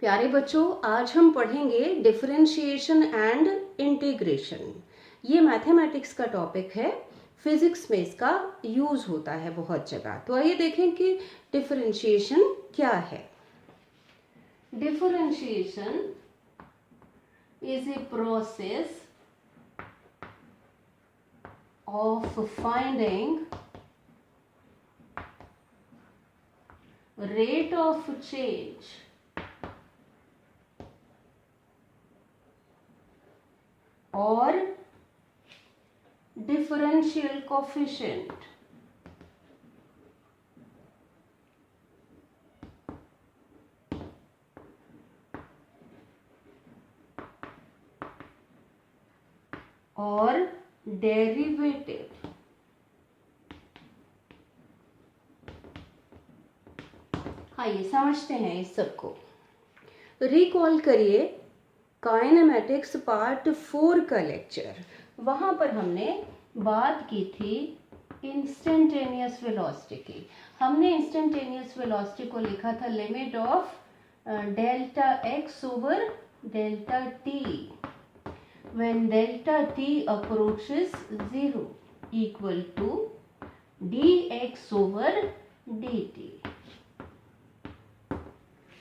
प्यारे बच्चों, आज हम पढ़ेंगे डिफरेंशिएशन एंड इंटीग्रेशन। ये मैथमेटिक्स का टॉपिक है, फिजिक्स में इसका यूज होता है बहुत जगह। तो आइए देखें कि डिफरेंशिएशन क्या है। Differentiation is a process of finding rate of change or differential coefficient or derivative आइए समझते हैं इस सबको। रिकॉल करिए काइनेमैटिक्स पार्ट 4 का लेक्चर। वहाँ पर हमने बात की थी इंस्टेंटेनियस वेलोसिटी की। हमने इंस्टेंटेनियस वेलोसिटी को लिखा था limit of delta x over delta t when delta t approaches 0 equal to d x over d t.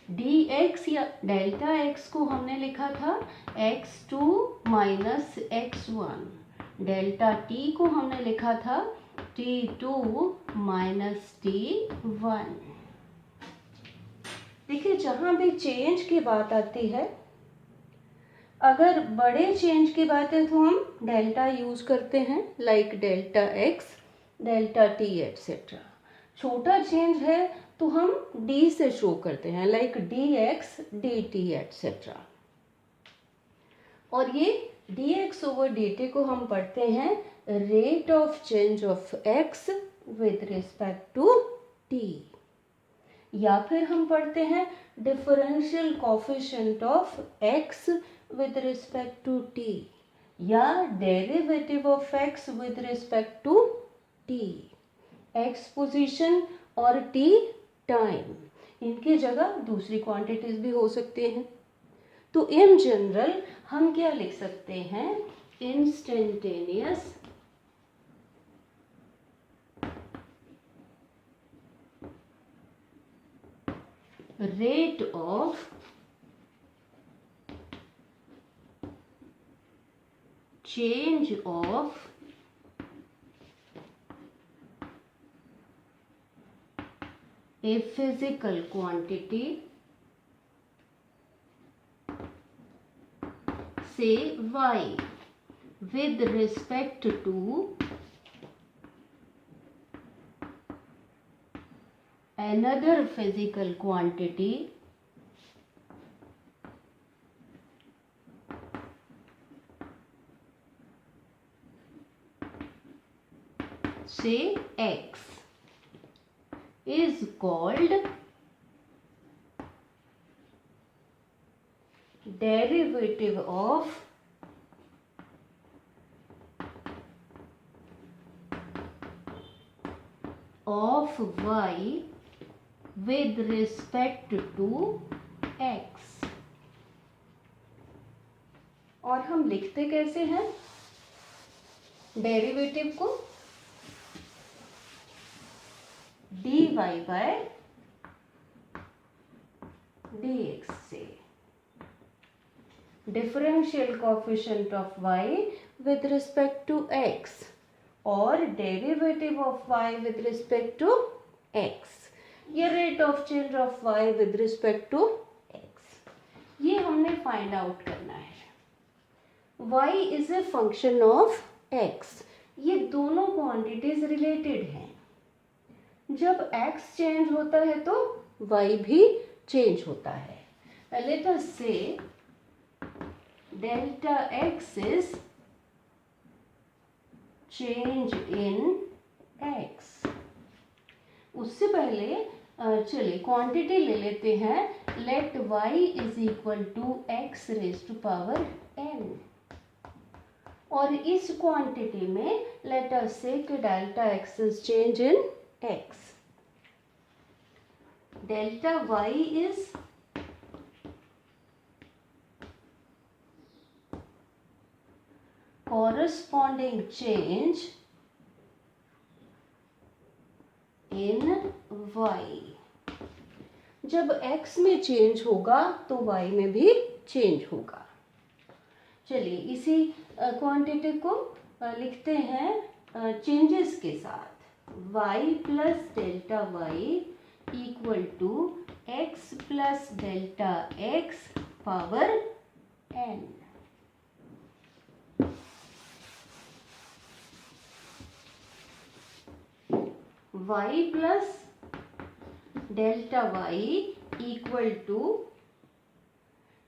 dx या डेल्टा x को हमने लिखा था x2 minus x1। Delta t को हमने लिखा था t2 माइनस t1। देखिए, जहां भी चेंज की बात आती है, अगर बड़े चेंज की बात है तो हम डेल्टा यूज करते हैं, like delta x, delta t etcetera. छोटा चेंज है तो हम d से शो करते हैं, लाइक dx, dt एटसेट्रा। और ये dx ओवर dt को हम पढ़ते हैं rate of change of x with respect to t, या फिर हम पढ़ते हैं differential coefficient of x with respect to t, या derivative of x with respect to t। x position और t टाइम, इनकी जगह दूसरी क्वांटिटीज भी हो सकते हैं। तो इन जनरल हम क्या लिख सकते हैं, instantaneous rate of change of a physical quantity, say y, with respect to another physical quantity, say x, is called derivative of y with respect to x। और हम लिखते कैसे हैं डेरिवेटिव को, dy बाय dx से। Differential coefficient of y with respect to x और derivative of y with respect to x, ये rate of change of y with respect to x, ये हमने फाइंड आउट करना है। y is a function of x, ये दोनों quantities related हैं। जब x चेंज होता है तो y भी चेंज होता है। Let us say delta x is change in x। उससे पहले चलिए क्वांटिटी ले लेते हैं, let y is equal to x raise to power n। और इस क्वांटिटी में लेट अस से कि delta x is change in x, delta y is corresponding change in y. जब x में चेंज होगा तो y में भी चेंज होगा. चलिए इसी क्वांटिटी को लिखते हैं चेंजेस के साथ. y plus delta y equal to x plus delta x power n. y plus delta y equal to,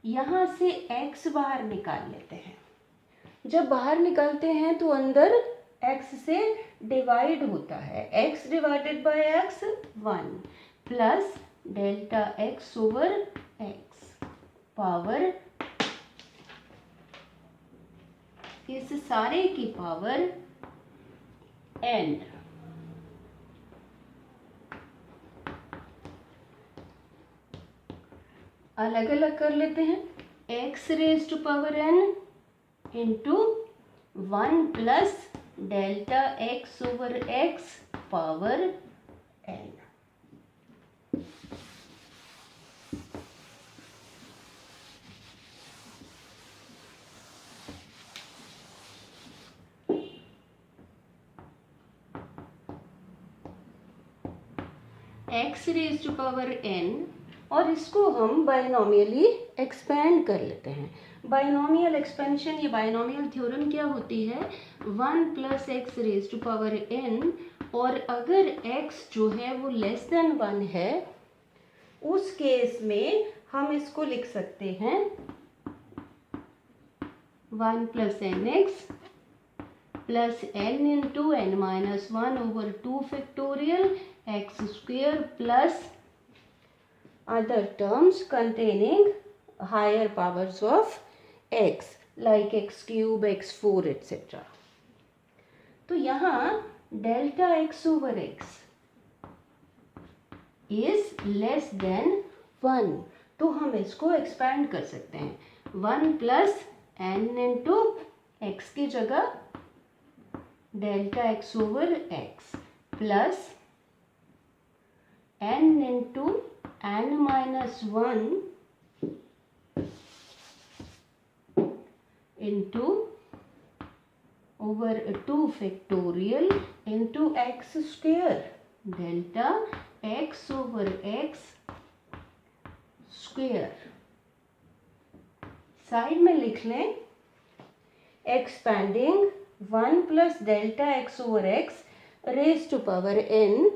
यहाँ से x बाहर निकाल लेते हैं. जब बाहर निकालते हैं तो अंदर x से डिवाइड होता है. x divided by x 1 plus delta x over x power, इस सारे की पावर n. अलग अलग कर लेते हैं. x raise to power n into 1 plus delta x over x power n. x raise to power n, और इसको हम बाइनोमियली एक्सपेंड कर लेते हैं. बाइनोमियल एक्सपेंशन, ये बाइनोमियल थ्योरम क्या होती है? 1 plus x raise to power n, और अगर x जो है वो लेस देन 1 है, उस केस में हम इसको लिख सकते हैं 1 plus n x plus n into n minus 1 over 2 factorial x square plus other terms containing higher powers of x like x cube, x4 etc. तो यहाँ delta x over x is less than 1, तो हम इसको expand कर सकते हैं. 1 plus n into x की जगह delta x over x plus n into n minus 1 into over 2 factorial into x square delta x over x square. Side में लिख लें expanding 1 plus delta x over x raise to power n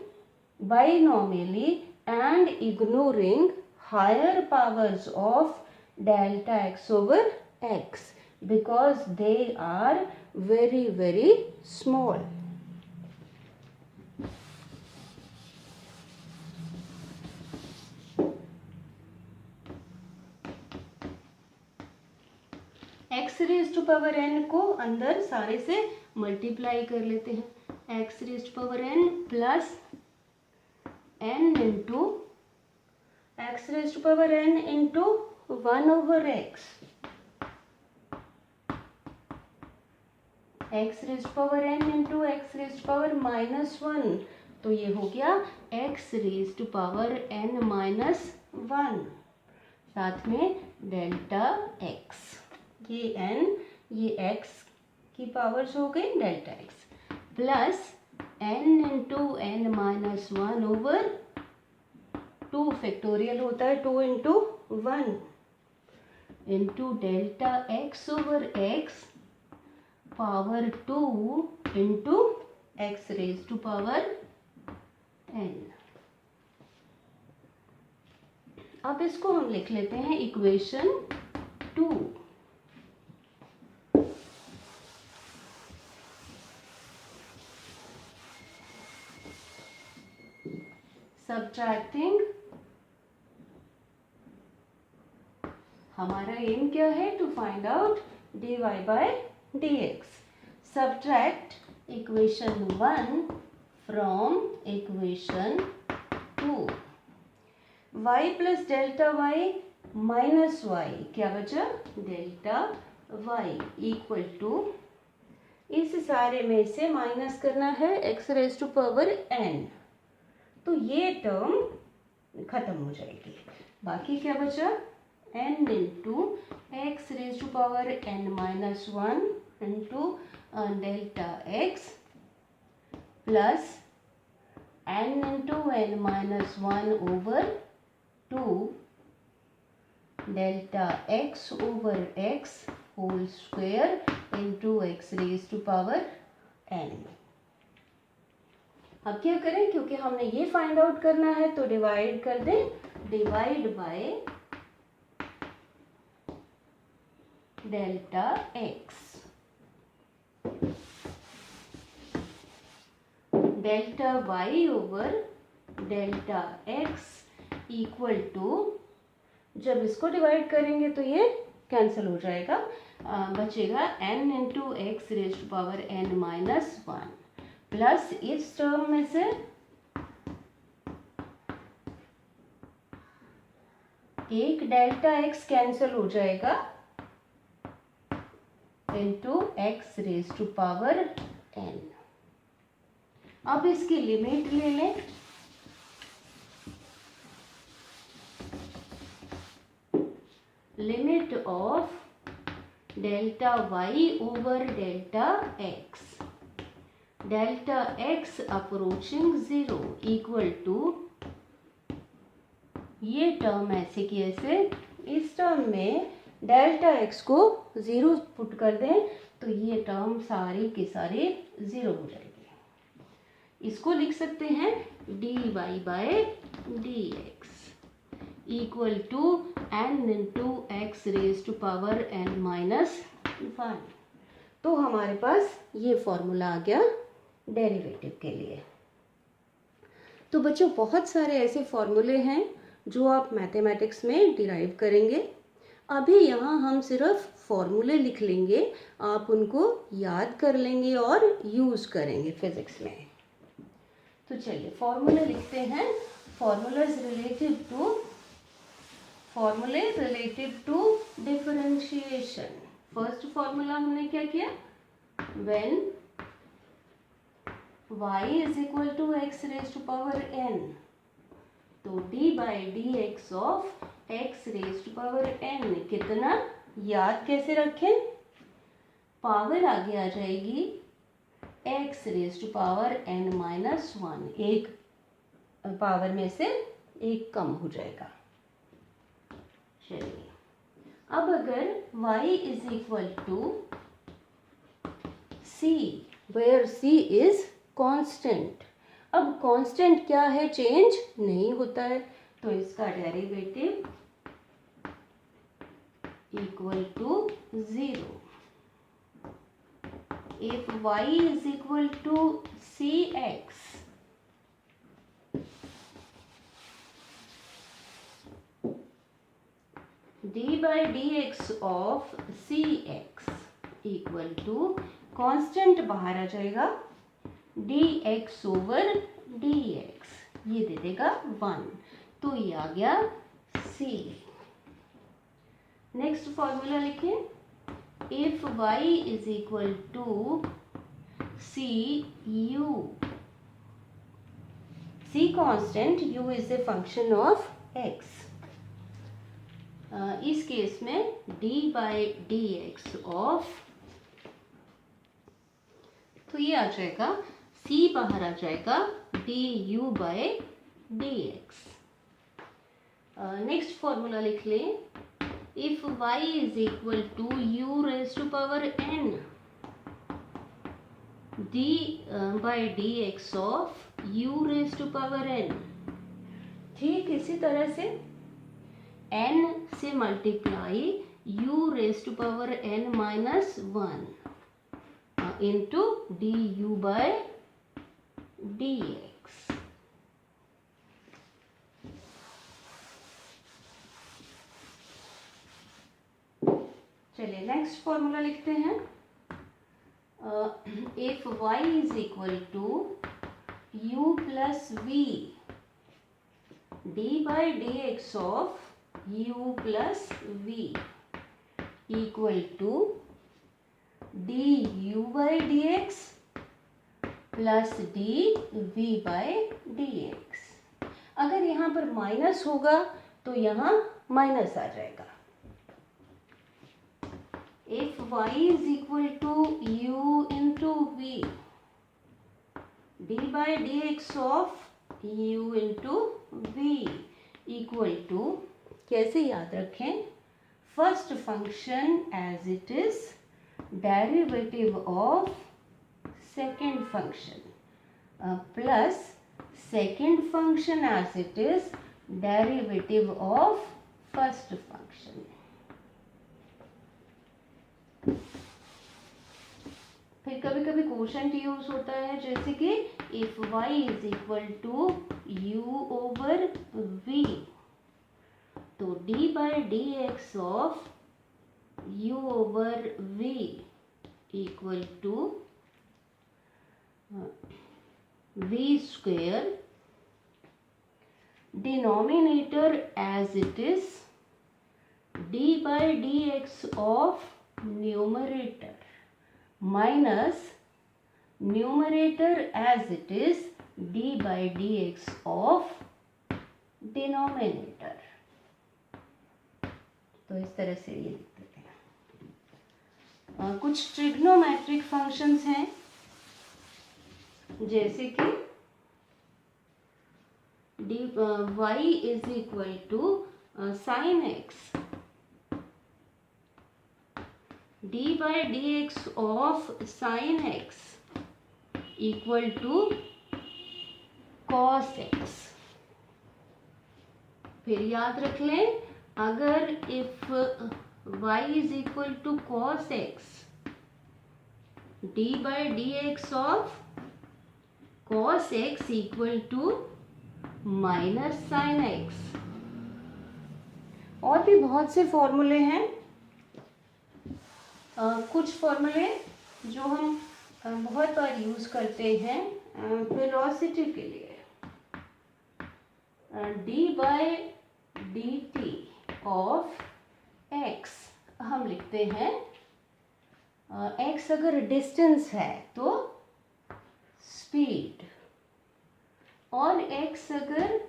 binomially and ignoring higher powers of delta x over x because they are very very small. x raise to power n को अंदर सारे से multiply कर लेते हैं. x raise to power n plus n into x raise to power n into 1 over x, x raise to power n into x raise to power minus 1, तो ये हो गया x raise to power n minus 1, साथ में delta x, ये n ये x की powers हो गई delta x plus n into n minus 1 over 2 factorial होता है 2 into 1 into delta x over x power 2 into x raise to power n. अब इसको हम लिख लेते हैं इक्वेशन 2. सब्ट्रैक्टिंग, हमारा एम क्या है? To find out dy by dx. Subtract equation 1 from equation 2. y plus delta y minus y, क्या बचा? डेल्टा y इक्वल टू इस सारे में से माइनस करना है x raise to power n, तो ये टर्म खत्म हो जाएगी। बाकी क्या बचा, n into x raise to power n minus 1 into delta x plus n into n minus 1 over 2 delta x over x whole square into x raise to power n। अब क्या करें, क्योंकि हमने ये फाइंड आउट करना है तो divide कर दें, divide by delta x। Delta y over delta x equal to, जब इसको डिवाइड करेंगे तो ये कैंसिल हो जाएगा, बचेगा n into x raise to power n minus 1 plus इस टर्म में से एक डेल्टा x कैंसिल हो जाएगा into x raise to power n। अब इसकी लिमिट ले लें, limit of delta y over delta x, delta x approaching 0 equal to, ये टर्म ऐसे की ऐसे, इस टर्म में डेल्टा x को 0 पुट कर दें तो ये टर्म सारी की सारी 0 हो जाएगी। इसको लिख सकते हैं dy by dx equal to n into x raise to power n minus 1। तो हमारे पास ये फॉर्मूला आ गया डेरिवेटिव के लिए। तो बच्चों बहुत सारे ऐसे फॉर्मूले हैं जो आप मैथमेटिक्स में डिराइव करेंगे। अभी यहाँ हम सिर्फ फॉर्मूले लिख लेंगे, आप उनको याद कर लेंगे और यूज़ करेंगे फिजिक्स में। तो चलिए फॉर्मूले लिखते हैं। फॉर्मूले relative to differentiation. First formula हमने क्या किया, when y is equal to x raise to power n, तो d by d x of x raise to power n कितना, याद कैसे रखें, पावर आगे आ जाएगी x raise to power n minus 1, एक पावर में से एक कम हो जाएगा। चलिए अब अगर y is equal to c, where c is constant. अब कांस्टेंट क्या है, चेंज नहीं होता है, तो इसका derivative equal to 0। If y is equal to cx, d by d x of cx equal to, constant बाहर आ जाएगा, dx ओवर dx, ये दे देगा 1, तो ये आ गया c। नेक्स्ट फॉर्मूला लिखें, if y is equal to cu, c constant, u is a function of x, इस केस में d by d x of, तो ये आ जाएगा c बाहर आ जाएगा du by d x. Next formula लिख लें, if y is equal to u raise to power n, d by d x of u raise to power n। ठीक इसी तरह से n से multiply u raise to power n minus 1 into du by dx। चलिए next formula लिखते हैं, if y is equal to u plus v, d by d x of u plus v equal to d u by d x plus d v by d x. अगर यहाँ पर minus होगा तो यहाँ minus आ जाएगा। If y is equal to u into v, d by dx of u into v equal to, कैसे याद रखें, first function as it is derivative of second function plus second function as it is derivative of first function. फिर कभी कभी quotient use होता है, जैसे कि if y is equal to u over v, तो d by d x of u over v equal to v square, denominator as it is d by d x of numerator minus numerator as it is d by d x of denominator. तो इस तरह से ये लिख देते हैं। कुछ trigonometric functions हैं, जैसे कि y is equal to sine x, d by d x of sine x equal to cos x. फिर याद रख लें, अगर if y is equal to cos x, d by d x of cos x equal to minus sine x. और भी बहुत से फॉर्मूले हैं, कुछ फॉर्मूले जो हम बहुत बार यूज करते हैं वेलोसिटी के लिए। d by d t of x हम लिखते हैं, x अगर डिस्टेंस है तो स्पीड, और x अगर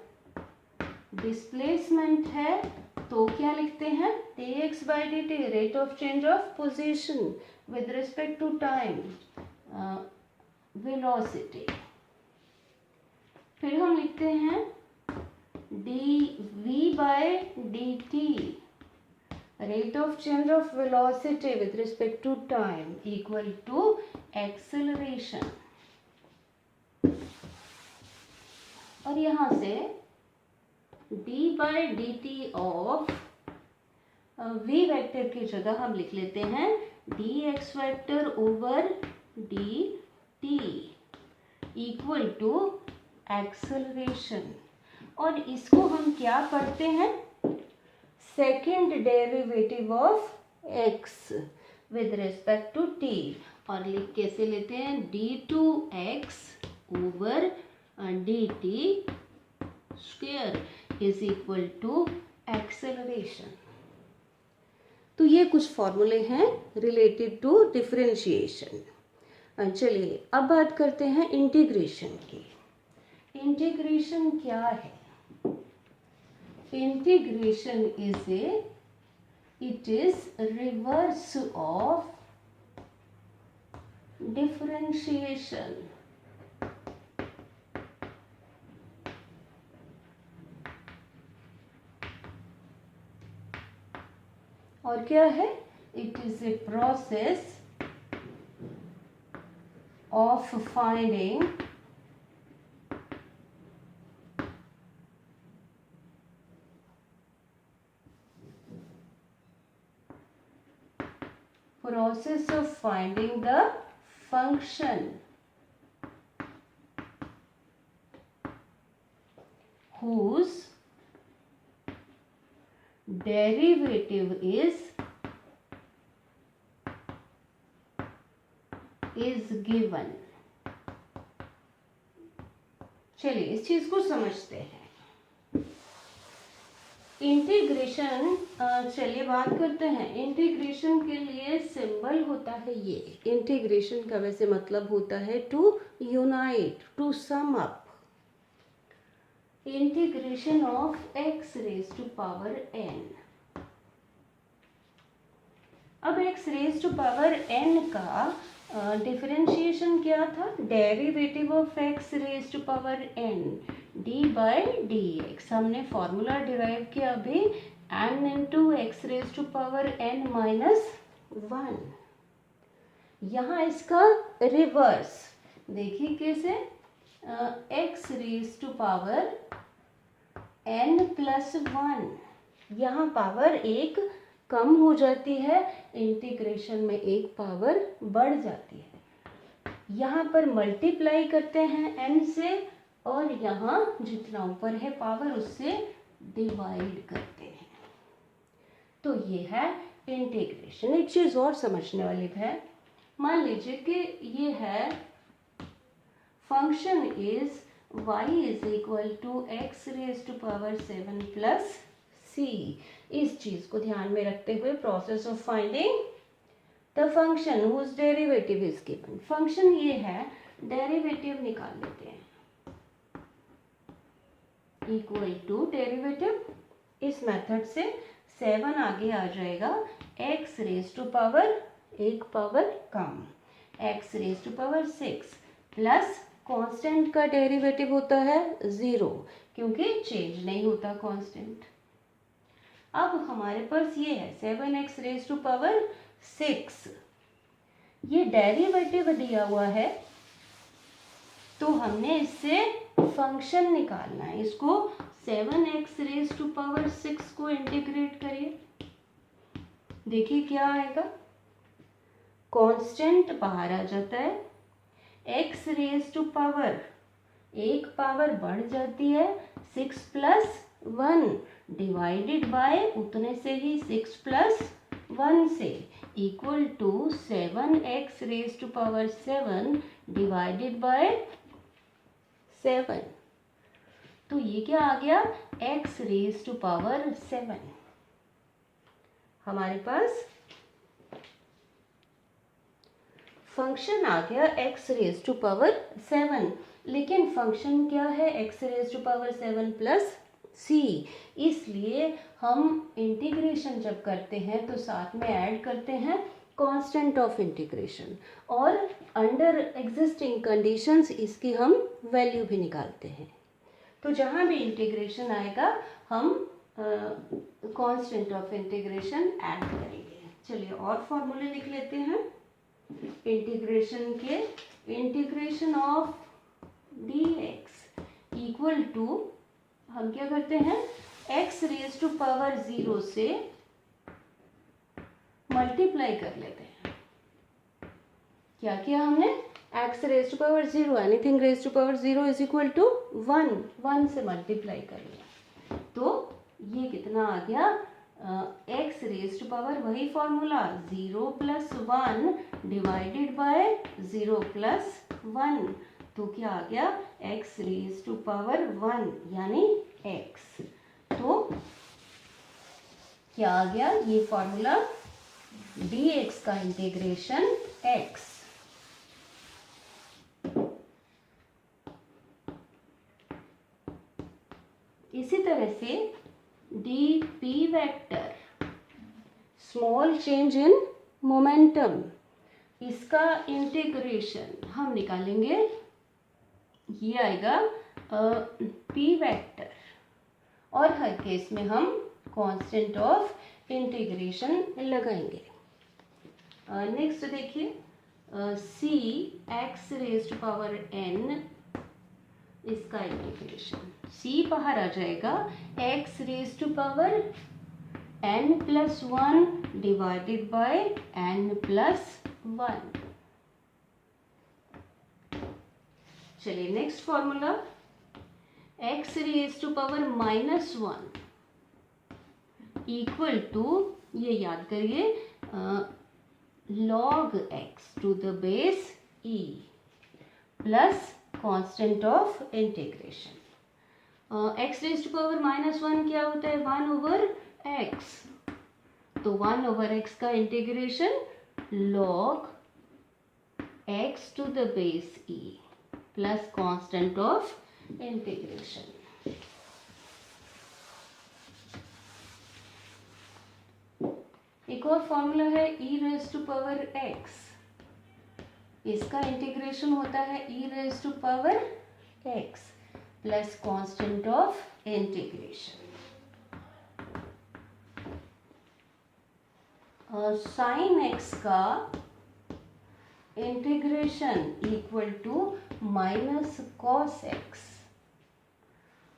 डिस्प्लेसमेंट है तो क्या लिखते हैं, dx by d t rate of change of position with respect to time, velocity. फिर हम लिखते हैं d v by d t rate of change of velocity with respect to time equal to acceleration. और यहां से d by d t of v vector की जगह हम लिख लेते हैं dx vector over d t equal to acceleration. और इसको हम क्या पढ़ते हैं, second derivative of x with respect to t। और लिख कैसे लेते हैं, d2x ओवर dt square is equal to acceleration. तो ये कुछ फॉर्मूले हैं रिलेटेड टू डिफरेंशिएशन। चलिए अब बात करते हैं इंटीग्रेशन की। इंटीग्रेशन क्या है, integration it is reverse of differentiation. और क्या है, it is a process of finding the function whose derivative is given। चलिए इस चीज को समझते हैं। इंटीग्रेशन, चलिए बात करते हैं। इंटीग्रेशन के लिए सिंबल होता है ये। इंटीग्रेशन का वैसे मतलब होता है to unite, to sum up. Integration of x raise to power n। अब x raise to power n का डिफरेंशिएशन क्या था? Derivative of x raise to power n d by d x. हमने फॉर्मूला डिराइव किया अभी, n into x raise to power n minus 1। यहाँ इसका reverse देखिए कैसे, x raise to power n plus 1। यहाँ पावर एक कम हो जाती है, इंटीग्रेशन में एक पावर बढ़ जाती है। यहाँ पर मल्टीप्लाई करते हैं n से, और यहाँ जितना ऊपर है पावर उससे डिवाइड करते हैं। तो ये है इंटीग्रेशन। एक चीज़ और समझने वाली है, मान लीजिए कि ये है function is y is equal to x raise to power 7 plus c। इस चीज को ध्यान में रखते हुए process of finding the function whose derivative is given. Function ये है, डेरिवेटिव निकाल लेते हैं। इक्वल टू डेरिवेटिव, इस मेथड से 7 आगे आ जाएगा, x रेज टू पावर एक पावर कम, x raise to power 6 plus constant का डेरिवेटिव होता है 0, क्योंकि चेंज नहीं होता कांस्टेंट। अब हमारे पास ये है 7x रेज टू पावर 6, ये डेरिवेटिव दिया हुआ है, तो हमने इससे फंक्शन निकालना है। इसको 7x रेज टू पावर 6 को इंटीग्रेट करिए, देखिए क्या आएगा। कांस्टेंट बाहर आ जाता है, x रेज टू पावर एक पावर बढ़ जाती है 6 प्लस 1 डिवाइडेड बाय उतने से ही 6 प्लस 1 से, equal to 7x raise to power 7 divided by 7। तो ये क्या आ गया, x रेज टू पावर 7। हमारे पास फंक्शन आ गया x रेज टू पावर 7, लेकिन फंक्शन क्या है, x raise to power 7 plus c। इसलिए हम इंटीग्रेशन जब करते हैं तो साथ में ऐड करते हैं कांस्टेंट ऑफ इंटीग्रेशन, और अंडर एग्जिस्टिंग कंडीशंस इसकी हम वैल्यू भी निकालते हैं। तो जहाँ भी इंटीग्रेशन आएगा हम कांस्टेंट ऑफ इंटीग्रेशन ऐड करेंगे। चलिए और फॉर्मूले लिख लेते हैं इंटीग्रेशन के। Integration of dx equal to, हम क्या करते हैं, x रेज टू पावर 0 से मल्टीप्लाई कर लेते हैं। क्या किया हमने, x raise to power 0, anything raise to power 0 is equal to 1 से मल्टीप्लाई कर लिया। तो ये कितना आ गया, x रेज टू पावर, वही formula 0 plus 1 divided bye 0 plus 1। तो क्या आ गया, x रेज टू पावर 1 यानी x। तो क्या आ गया, ये फॉर्मूला dx का इंटीग्रेशन x। इसी तरह से dp vector, small change in momentum, इसका इंटीग्रेशन हम निकालेंगे, ये आएगा p वेक्टर, और हर केस में हम कांस्टेंट ऑफ इंटीग्रेशन लगाएंगे। नेक्स्ट देखिए, c x raise to power n, इसका इंटीग्रेशन, c बाहर आ जाएगा, x raise to power n plus 1 divided by n plus 1। चलिए next formula, x raise to power minus 1 equal to, ये याद करिए, log x to the base e plus constant of integration. X raise to power -1 क्या होता है, 1/x। तो 1/x का integration log x to the base e plus constant of integration. एक और फॉर्मूला है e raise to power x, इसका integration होता है e raise to power x plus constant of integration. और साइन x का integration equal to minus cos x,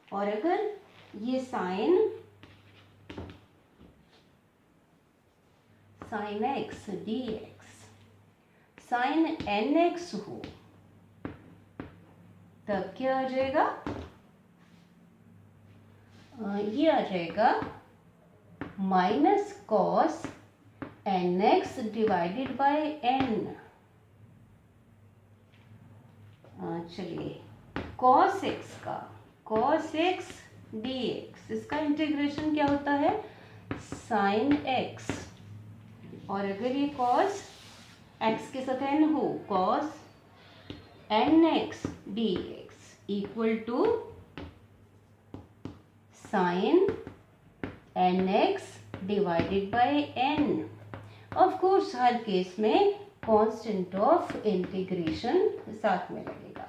और अगर ये sine x dx sine nx हो तब क्या आ जाएगा, ये आ जाएगा minus cos nx divided by n। चलिए cos x dx इसका इंटीग्रेशन क्या होता है, साइन x, और अगर ये cos x के साथ n हो, cos nx dx equal to sine nx divided by n। Of course हर केस में कांस्टेंट ऑफ इंटीग्रेशन साथ में लगेगा।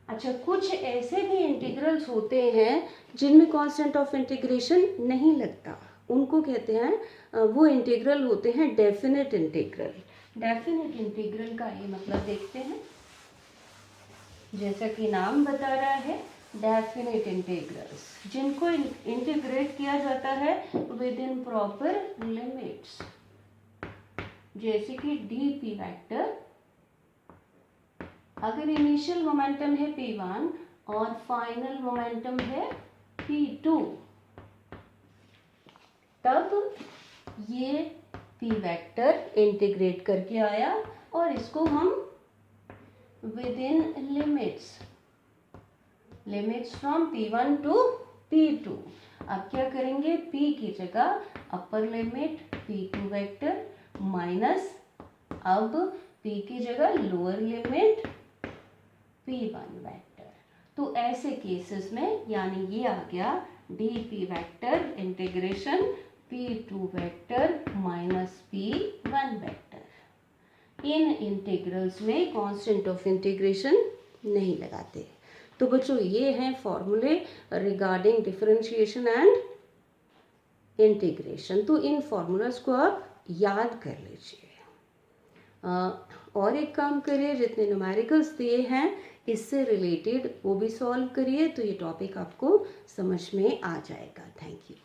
अच्छा, कुछ ऐसे भी इंटीग्रल्स होते हैं जिनमें कांस्टेंट ऑफ इंटीग्रेशन नहीं लगता, उनको कहते हैं, वो इंटीग्रल होते हैं डेफिनेट इंटीग्रल। डेफिनेट इंटीग्रल का ये मतलब देखते हैं, जैसा कि नाम बता रहा है डेफिनेट इंटीग्रल्स, जिनको इंटीग्रेट किया जाता है विद इन प्रॉपर लिमिट्स, जैसे कि डी पी वेक्टर। अगर इनिशियल मोमेंटम है p1 और फाइनल मोमेंटम है p2, तब ये p वेक्टर इंटीग्रेट करके आया और इसको हम within limits from p1 to p2। अब क्या करेंगे, p की जगह upper limit p2 vector minus अब p की जगह लोअर लिमिट p1 वेक्टर। तो ऐसे केसेस में यानी ये आ गया dp vector integration p2 vector minus p1 vector. इन इंटीग्रल्स में कांस्टेंट ऑफ इंटीग्रेशन नहीं लगाते। तो बच्चों ये हैं फॉर्मूले रिगार्डिंग डिफरेंशिएशन एंड इंटीग्रेशन। तो इन फॉर्मूलाज को आप याद कर लीजिए। और एक काम करिए, जितने न्यूमेरिकल्स दिए हैं इससे रिलेटेड वो भी सॉल्व करिए, तो ये टॉपिक आपको समझ में आ जाएगा। Thank you.